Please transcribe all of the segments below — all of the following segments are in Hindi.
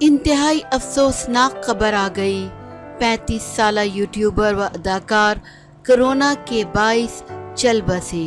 इंतहाई अफसोसनाक खबर आ गई। 35 साल यूट्यूबर व अदाकार कोरोना के बाइस चल बसे।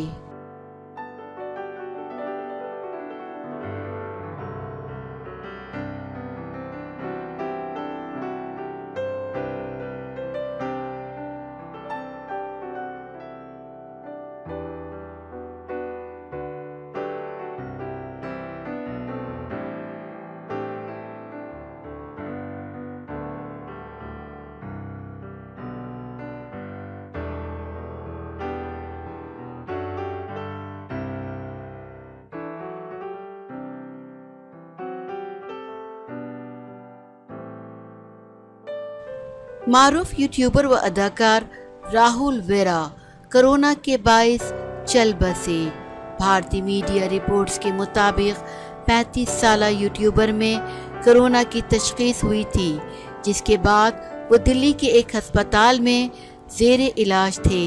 मारूफ यूट्यूबर व अदाकार राहुल वेरा कोरोना के बाइस चल बसे। भारतीय मीडिया रिपोर्ट्स के मुताबिक 35 साल यूट्यूबर में कोरोना की तशखीस हुई थी, जिसके बाद वो दिल्ली के एक अस्पताल में ज़ेरे इलाज थे।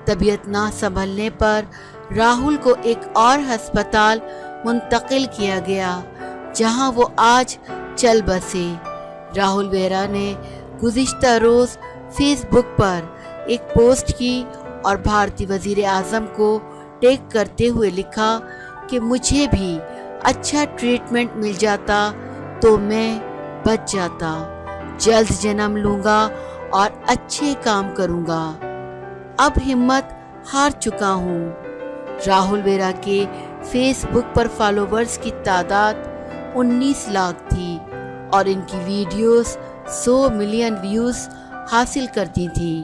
तबीयत ना संभलने पर राहुल को एक और अस्पताल मुंतकिल किया गया, जहां वो आज चल बसे। राहुल वेरा ने गुज़िश्ता रोज़ फेसबुक पर एक पोस्ट की और भारतीय वज़ीर आज़म को टैग करते हुए लिखा कि मुझे भी अच्छा ट्रीटमेंट मिल जाता तो मैं बच जाता। जल्द जन्म लूँगा और अच्छे काम करूँगा। अब हिम्मत हार चुका हूँ। राहुल वेरा के फेसबुक पर फॉलोवर्स की तादाद 19 लाख थी और इनकी वीडियोस 100 मिलियन व्यूज़ हासिल करती थी।